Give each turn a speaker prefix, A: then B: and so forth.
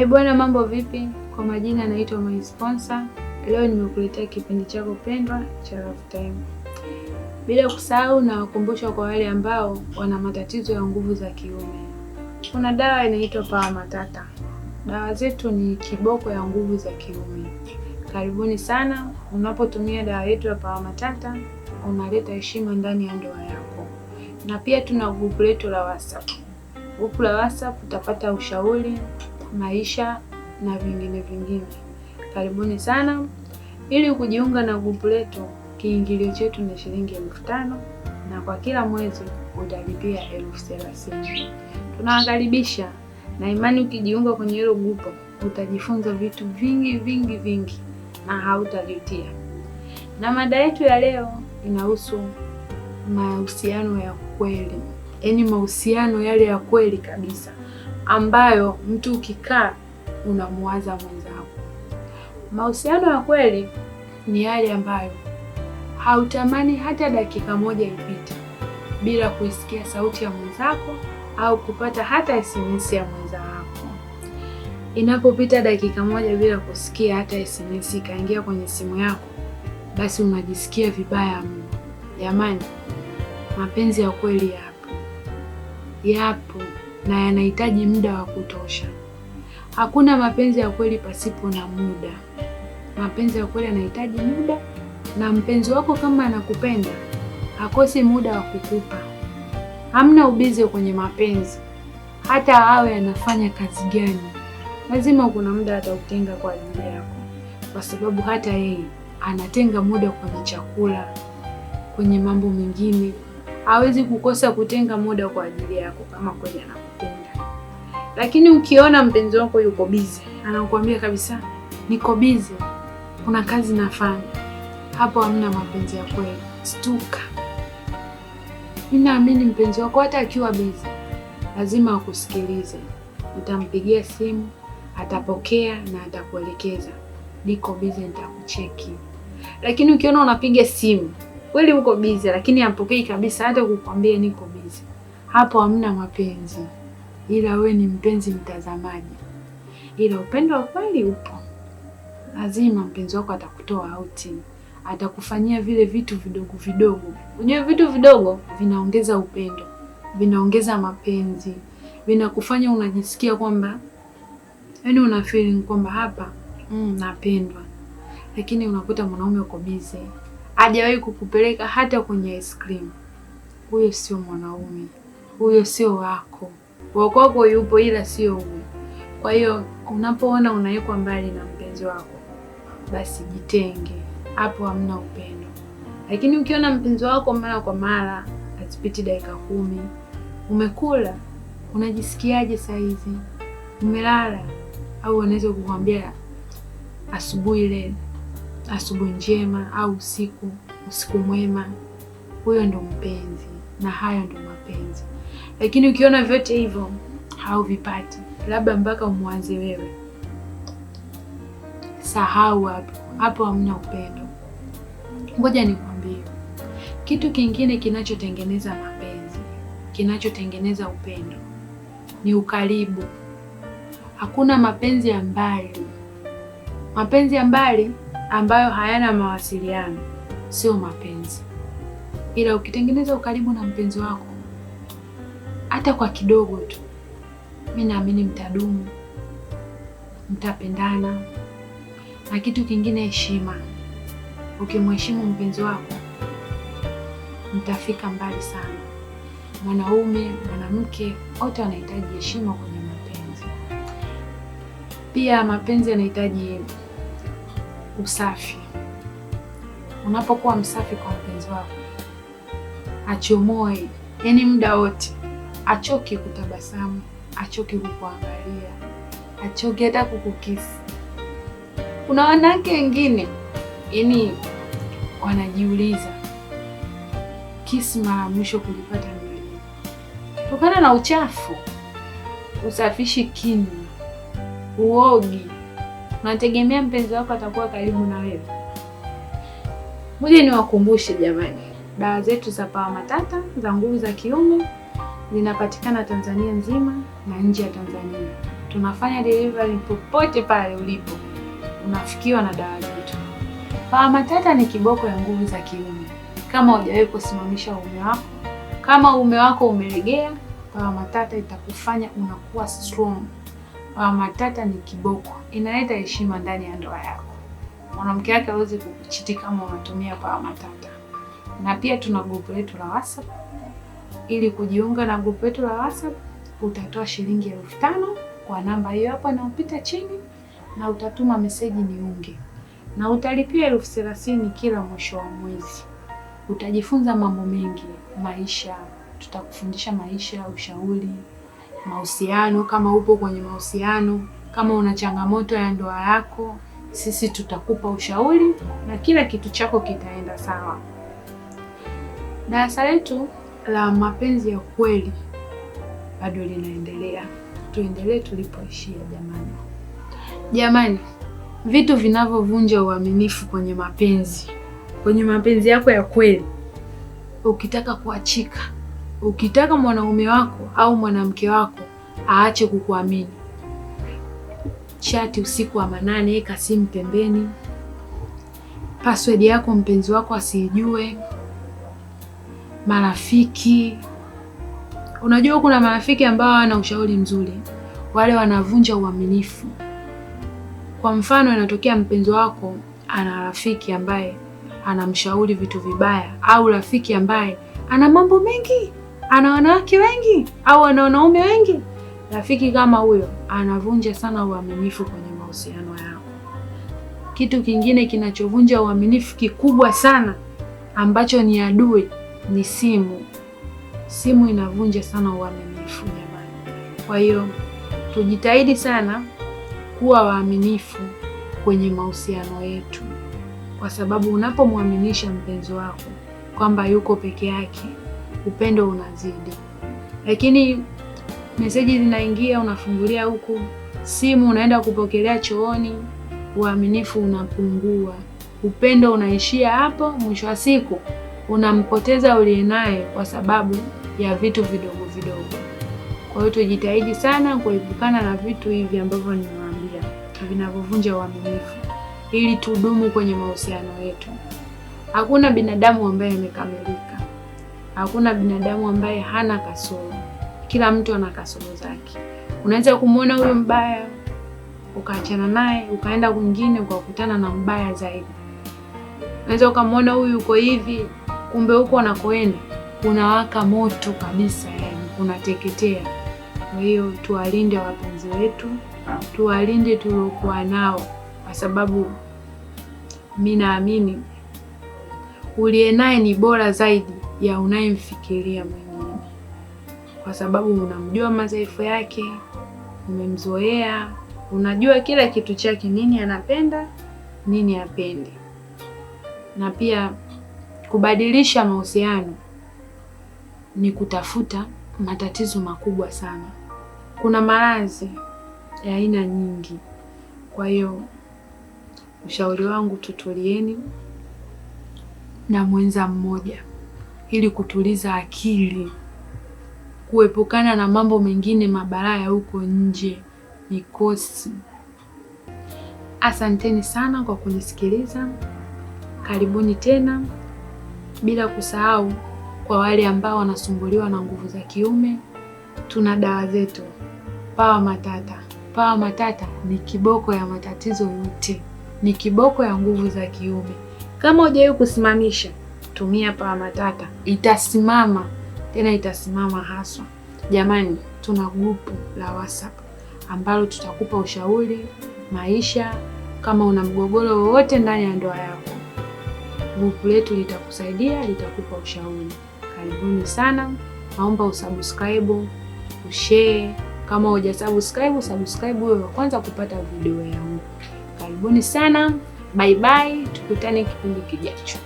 A: Bwana, mambo vipi? Kwa majina naitwa My Sponsor. Leo nimekuletea kipindi chako pendwa cha Love Time. Bila kusahau na wakumbusha kwa wale ambao wana matatizo ya nguvu za kiume, kuna dawa inaitwa Power Matata. Dawa zetu ni kiboko ya nguvu za kiume. Karibuni sana. Unapotumia dawa yetu ya Power Matata unaleta heshima ndani ya ndoa yako. Na pia tuna grupu letu la WhatsApp. Grupu la WhatsApp utapata ushauri, maisha na vingine. Karibuni sana. Ili kujiunga na grupu letu, kiingilio chetu ni shilingi 5,000 na kwa kila mwezi utalipia 30,000. Tunawakaribisha na imani, ukijiunga kwenye hilo grupu utajifunza vitu vingi na hautajutia. Na mada yetu ya leo inahusu mahusiano ya kweli. Yaani mahusiano yale ya kweli kabisa ambayo mtu ukikaa unamuwaza mwenzako. Mahusiano ya kweli ni yale ambayo hautamani hata dakika moja ipite bila kuisikia sauti ya mwenzako au kupata hata SMS ya mwenzako. Inapopita dakika moja bila kusikia hata SMS ikaingia kwenye simu yako, basi unajisikia vibaya mno. Jamani, mapenzi ya kweli yapo na yanahitaji muda wa kutosha. Hakuna mapenzi ya kweli pasipo na muda. Mapenzi ya kweli yanahitaji muda, na mpenzi wako kama anakupenda hakosi muda wa kukupa. Hamna ubize kwenye mapenzi. Hata awe anafanya kazi gani, lazima kuna muda atautenga kwa ajili yako, kwa sababu hata yeye anatenga muda kwenye chakula, kwenye mambo mengine. Hawezi kukosa kutenga muda kwa ajili yako kama kweli anakupenda. Lakini ukiona mpenzi wako yuko busy, anakuambia kabisa niko busy, kuna kazi nafanya, hapo hamna mapenzi ya kweli. Stuka. Mimi naamini mpenzi wako hata akiwa busy lazima akusikilize. Utampigia simu, atapokea na atakuelekeza, niko busy, nitakucheki. Lakini ukiona unapiga simu kweli uko busy lakini hapokei kabisa, hata kukwambia niko busy, hapo hamna mapenzi, ila we ni mpenzi mtazamaji. Ila upendo wa kweli upo. Lazima mpenzi wako atakutoa outing, atakufanyia vile vitu vidogo. Unajua vitu vidogo vinaongeza upendo, vinaongeza mapenzi, vinakufanya unajisikia kwamba yaani una feeling kwamba hapa napendwa. Lakini unakuta mwanaume uko busy, hajawahi kukupeleka hata kwenye ice cream. Huyo sio mwanaume, huyo sio wako. Wako yupo ila sio huyo. Kwa hiyo unapoona unawekwa mbali na mpenzi wako, basi jitenge, hapo hamna upendo. Lakini ukiona mpenzi wako mara kwa mara, asipiti dakika 10, umekula, unajisikiaje saa hizi, umelala, au anaweza kukuambia asubuhi njema, au usiku mwema, huyo ndo mpenzi na hayo ndo mapenzi. Lakini ukiona vyote hivyo hauvipati, labda mpaka umwanze wewe, sahau hapo hamna upendo. Ngoja nikwambie kitu kingine kinachotengeneza mapenzi, kinachotengeneza upendo ni ukaribu. Hakuna mapenzi ya mbali. Mapenzi ya mbali ambayo hayana mawasiliano sio mapenzi. Ila ukitengeneza ukaribu na mpenzi wako hata kwa kidogo tu, mimi naamini mtadumu, mtapendana. Na kitu kingine, heshima. Ukimheshimu mpenzi wako mtafika mbali sana. Mwanaume, mwanamke, wote wanahitaji heshima kwenye mapenzi. Pia mapenzi yanahitaji usafi. Unapokuwa msafi kwa mpenzi wako, achomoe, yaani muda wote, achoke kutabasamu, achoke kukuangalia, achoke hata kukukisi. Kuna wanawake wengine yaani wanajiuliza kisi mara mwisho kulipata ni lini, kutokana na uchafu. Usafishi kinywa, uogi, unategemea mpenzi wako atakuwa karibu na wewe? Ngoja niwakumbushe jamani, dawa zetu za Power Matata za nguvu za kiume zinapatikana Tanzania nzima na nje ya Tanzania. tunafanya delivery popote pale ulipo, unafikiwa na dawa zetu. Pawa Matata ni kiboko ya nguvu za kiume. Kama hujawahi kusimamisha uume wako, kama uume wako umelegea, Pawa Matata itakufanya unakuwa strong. Pawa Matata ni kiboko, inaleta heshima ndani ya ndoa yako. Mwanamke wake hawezi kukuchiti kama unatumia Pawa Matata. Na pia tuna grupu letu la WhatsApp. Ili kujiunga na grupu letu la WhatsApp, utatoa shilingi 5,000 kwa namba hiyo hapo inayopita chini, na utatuma meseji niunge, na utalipia 30,000 kila mwisho wa mwezi. Utajifunza mambo mengi, maisha, tutakufundisha maisha, ushauri, mahusiano kama upo kwenye mahusiano, kama una changamoto ya ndoa yako, sisi tutakupa ushauri na kila kitu chako kitaenda sawa. Darasa letu la mapenzi ya kweli bado linaendelea. Tuendelee tulipoishia jamani. Jamani, vitu vinavyovunja uaminifu kwenye mapenzi yako ya kweli, ukitaka kuachika, ukitaka mwanaume wako au mwanamke wako aache kukuamini, chati usiku wa manane, eka simu pembeni, password yako mpenzi wako asijue, marafiki. Unajua kuna marafiki ambao wana ushauri mzuri, wale wanavunja uaminifu. Kwa mfano, inatokea mpenzi wako ana rafiki ambaye anamshauri vitu vibaya, au rafiki ambaye ana mambo mengi, ana wanawake wengi au ana wanaume wengi. Rafiki kama huyo anavunja sana uaminifu kwenye mahusiano yako. Kitu kingine kinachovunja uaminifu kikubwa sana ambacho ni adui ni simu. Simu inavunja sana uaminifu jamani. Kwa hiyo tujitahidi sana kuwa waaminifu kwenye mahusiano yetu, kwa sababu unapomwaminisha mpenzi wako kwamba yuko peke yake, upendo unazidi. Lakini meseji zinaingia, unafungulia huku, simu unaenda kupokelea chooni, uaminifu unapungua, upendo unaishia hapo. Mwisho wa siku unampoteza uliye naye kwa sababu ya vitu vidogo vidogo. Kwa hiyo tujitahidi sana kuepukana na vitu hivi ambavyo nimewaambia vinavyovunja uaminifu, ili tudumu kwenye mahusiano yetu. Hakuna binadamu ambaye amekamilika. Hakuna binadamu ambaye hana kasoro. Kila mtu ana kasoro zake. Unaweza kumuona huyo mbaya ukaachana naye, ukaenda kwingine ukakutana na mbaya zaidi. Unaweza ukamwona huyu uko hivi, kumbe huko unakoenda unawaka moto kabisa, yani unateketea. Kwa hiyo tuwalinde wapenzi wetu, tuwalinde tuliokuwa nao, kwa sababu mimi naamini uliye naye ni bora zaidi ya unayemfikiria mwenyewe, kwa sababu unamjua madhaifu yake, umemzoea, unajua kila kitu chake, nini anapenda, nini hapendi. Na pia kubadilisha mahusiano ni kutafuta matatizo makubwa sana. Kuna maradhi ya aina nyingi. Kwa hiyo ushauri wangu, tutulieni na mwenza mmoja ili kutuliza akili, kuepukana na mambo mengine mabaya huko nje, mikosi. Asanteni sana kwa kunisikiliza. Karibuni tena, bila kusahau kwa wale ambao wanasumbuliwa na nguvu za kiume, tuna dawa zetu Pawa Matata. Pawa Matata ni kiboko ya matatizo yote, ni kiboko ya nguvu za kiume. Kama hujawahi kusimamisha, tumia Pawa Matata, itasimama tena, itasimama haswa. Jamani, tuna grupu la WhatsApp ambalo tutakupa ushauri maisha. Kama una mgogoro wowote ndani ya ndoa yako, grupu letu litakusaidia, litakupa ushauri. Karibuni sana. Naomba usubscribe, ushare. Kama hujasubscribe, subscribe wewe wa kwanza kupata video yangu. Karibuni sana. Bye bye. Tukutane kipindi kijacho.